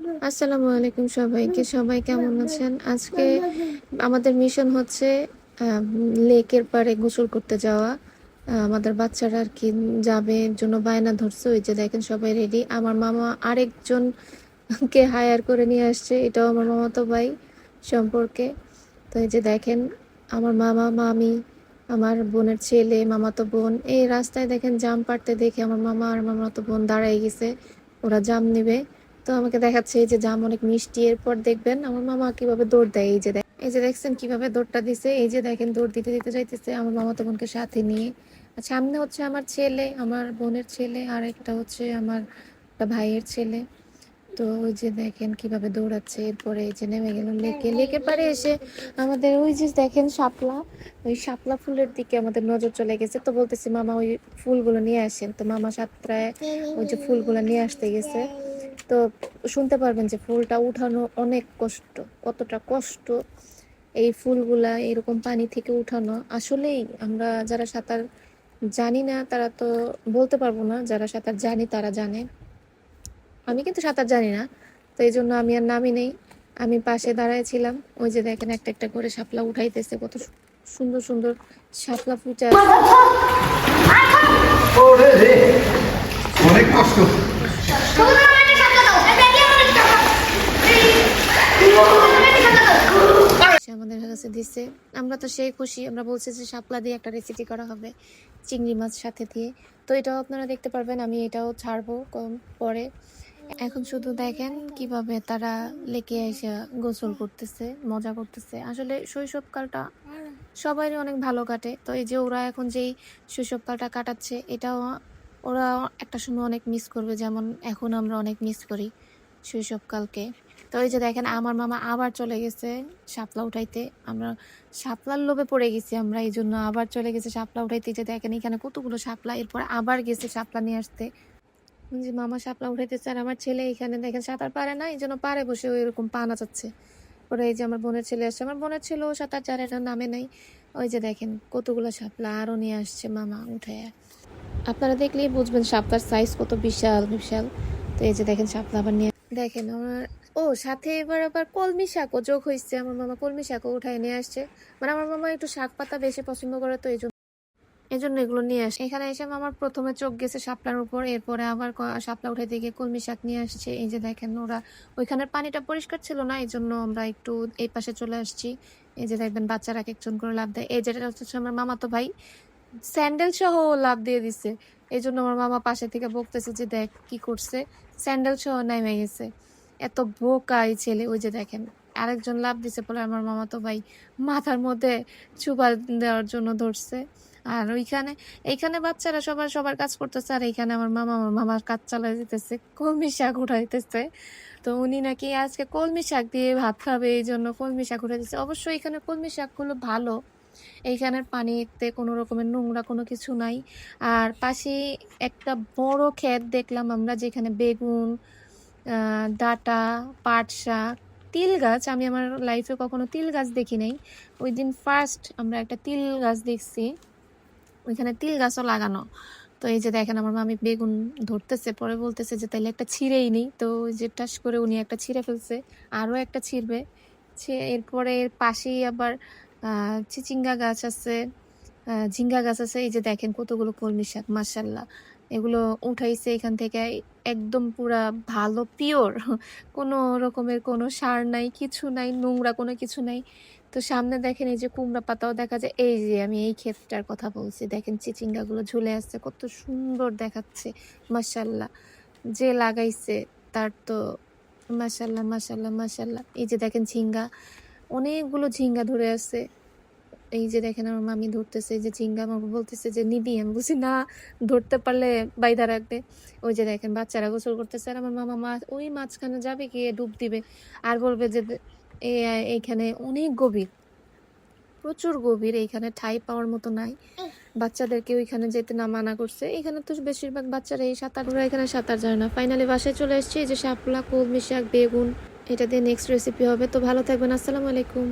আসসালামু আলাইকুম সবাইকে। সবাই কেমন আছেন? আজকে আমাদের মিশন হচ্ছে লেকের পাড়ে গোসল করতে যাওয়া। আমাদের বাচ্চারা আর কি যাবে জন্য বায়না ধরছে। ওই যে দেখেন সবাই রেডি। আমার মামা আরেকজনকে হায়ার করে নিয়ে আসছে। এটাও আমার মামাতো ভাই সম্পর্কে। তো এই যে দেখেন আমার মামা, মামি, আমার বোনের ছেলে, মামাতো বোন। এই রাস্তায় দেখেন জাম পাড়তে দেখে আমার মামা আর মামাতো বোন দাঁড়ায় গেছে। ওরা জাম নিবে। তো আমাকে দেখাচ্ছে এই যে জাম অনেক মিষ্টি। এরপর দেখবেন আমার মামা কিভাবে দৌড় দেয়। এই যে দেখছেন কিভাবে দৌড়টা দিছে। এই যে দেখেন দৌড় দিতে দিতে যাইতেছে আমার মামাতো বোনকে সাথে নিয়ে। আর সামনে হচ্ছে আমার ছেলে, আমার বোনের ছেলে, আর একটা হচ্ছে আমার একটা ভাইয়ের ছেলে। তো ওই যে দেখেন কিভাবে দৌড়াচ্ছে। এরপরে এই যে নেমে গেল লেকের পাড়ে এসে আমাদের ওই যে দেখেন শাপলা, ওই শাপলা ফুলের দিকে আমাদের নজর চলে গেছে। তো বলতেছি মামা ওই ফুলগুলো নিয়ে আসেন। তো মামা সাতটায় ওই যে ফুলগুলো নিয়ে আসতে গেছে। তো শুনতে পারবেন যে ফুলটা উঠানো অনেক কষ্ট, কতটা কষ্ট এই ফুলগুলা এরকম পানি থেকে উঠানো। আসলেই আমরা যারা সাঁতার জানি না তারা তো বলতে পারবো না, যারা সাঁতার জানি তারা জানে। আমি কিন্তু সাঁতার জানি না, তো এই জন্য আমি আর নামি নেই। আমি পাশে দাঁড়াইছিলাম। ওই যে দেখেন একটা একটা করে শাপলা উঠাইতেছে, কত সুন্দর সুন্দর শাপলা ফুটে আছে। অনেক কষ্ট। আমাদের কাছে দিছে, আমরা তো সেই খুশি। আমরা বলছি যে শাপলা দিয়ে একটা রেসিপি করা হবে চিংড়ি মাছ সাথে দিয়ে। তো এটাও আপনারা দেখতে পারবেন, আমি এটাও ছাড়বো কম পরে। এখন শুধু দেখেন কিভাবে তারা লেকে এসে গোসল করতেছে, মজা করতেছে। আসলে শৈশবকালটা সবারই অনেক ভালো কাটে। তো এই যে ওরা এখন যেই শৈশবকালটা কাটাচ্ছে, এটাও ওরা একটা সময় অনেক মিস করবে, যেমন এখন আমরা অনেক মিস করি শৈশবকালকে। তো এই যে দেখেন আমার মামা আবার চলে গেছে শাপলা উঠাইতে। আমরা শাপলার লোভে পড়ে গেছি আমরা, এই জন্য আবার চলে গেছে শাপলা উঠাইতে। যে দেখেন এখানে কতগুলো শাপলা, এরপর আবার গেছে শাপলা নিয়ে আসতে। যে মামা শাপলা উঠাইতেছে আর আমার ছেলে এখানে দেখেন সাঁতার পারে না, এই জন্য পারে বসে ওই এরকম পা নাচাচ্ছে। পরে এই যে আমার বোনের ছেলে আসছে, আমার বোনের ছেলেও সাঁতার জানে না, নামে নাই। ওই যে দেখেন কতগুলো শাপলা আরো নিয়ে আসছে মামা উঠে। আপনারা দেখলেই বুঝবেন শাপলার সাইজ কত বিশাল বিশাল। তো এই যে দেখেন শাপলা আবার নিয়ে দেখেন আমার, ও সাথে এবার আবার কলমি শাকও যোগ হয়েছে। আমার মামা কলমি শাকও উঠায় নিয়ে আসছে। মানে আমার মামা একটু শাক পাতা বেশি পছন্দ করে, তো এই জন্য এগুলো নিয়ে আসে। এখানে এসে আমার প্রথমে চোখ গেছে শাপলার উপর, এরপরে আবার শাপলা উঠাইতে গিয়ে কলমি শাক নিয়ে আসছে। এই যে দেখেন ওরা ওইখানের পানিটা পরিষ্কার ছিল না, এই জন্য আমরা একটু এই পাশে চলে আসছি। এই যে দেখবেন বাচ্চারা এক একজন করে লাভ দেয়। এই যেটা হচ্ছে আমার মামাতো ভাই, স্যান্ডেল সহ লাভ দিয়ে দিছে। এই জন্য আমার মামা পাশে থেকে বকতেছে যে দেখ কি করছে, স্যান্ডেল সহ নেমে গেছে। এত বোকা এই ছেলে। ওই যে দেখেন আরেকজন লাভ দিছে বলে আমার মামাতো ভাই মাথার মধ্যে চুবা দেওয়ার জন্য ধরছে। আর এইখানে বাচ্চারা সবার সবার কাজ করতেছে, আর এইখানে আমার মামার কাজ চালাই দিতেছে, কলমি শাক উঠাইতেছে। তো উনি নাকি আজকে কলমি শাক দিয়ে ভাত খাবে, এই জন্য কলমি শাক উঠাই দিচ্ছে। অবশ্যই এখানে কলমি শাকগুলো ভালো, এইখানের পানিতে কোনো রকমের নোংরা কোনো কিছু নাই। আর পাশে একটা বড় ক্ষেত দেখলাম আমরা, যেখানে বেগুন, ডাঁটা, পাট শাক, তিল গাছ। আমি আমার লাইফে কখনো তিল গাছ দেখি নাই। ওই দিন ফার্স্ট আমরা একটা তিল গাছ দেখছি, ওইখানে তিল গাছও লাগানো। তো এই যে দেখেন আমার মামি বেগুন ধরতেছে, পরে বলতেছে যে তাইলে একটা ছিঁড়েই নেই। তো ওই যে টাস করে উনি একটা ছিঁড়ে ফেলছে, আরও একটা ছিঁড়বে। এরপরে এর পাশেই আবার চিচিঙ্গা গাছ আছে, ঝিঙ্গা গাছ আছে। এই যে দেখেন কতগুলো কলমি শাক, মাশাল্লাহ। এগুলো উঠাইছে এখান থেকে একদম পুরা ভালো পিওর, কোনো রকমের কোনো সার নাই, কিছু নাই, নোংরা কোনো কিছু নাই। তো সামনে দেখেন এই যে কুমড়া পাতাও দেখা যায়। এই যে আমি এই ক্ষেতটার কথা বলছি, দেখেন চিচিঙ্গা গুলো ঝুলে আসছে, কত সুন্দর দেখাচ্ছে। মাশাল্লাহ, যে লাগাইছে তার তো মাশাল্লাহ মাশাল্লাহ মাশাল্লাহ। এই যে দেখেন ঝিঙ্গা, অনেকগুলো ঝিঙ্গা ধরে আছে। এই যে দেখেন আমার মামি ধরতেছে এই যে ঝিঙ্গা, আমাকে বলতেছে যে নিবি। আমি বলছি না, ধরতে পারলে বাইদা রাখবে। ওই যে দেখেন বাচ্চারা গোসল করতেছে, আর আমার মামা মাছ ওই মাঝখানে যাবে গিয়ে ডুব দিবে, আর বলবে যে এইখানে অনেক গভীর, প্রচুর গভীর, এইখানে ঠাঁই পাওয়ার মতো নাই। বাচ্চাদেরকে ওইখানে যেতে না মানা করছে। এখানে তো বেশিরভাগ বাচ্চারা এই সাঁতার, ওরা এখানে সাঁতার যায় না। ফাইনালি বাসায় চলে এসেছি। এই যে শাপলা, কলমি শাক, বেগুন, এটা দিয়ে নেক্সট রেসিপি হবে। তো ভালো থাকবেন, আসসালামু আলাইকুম।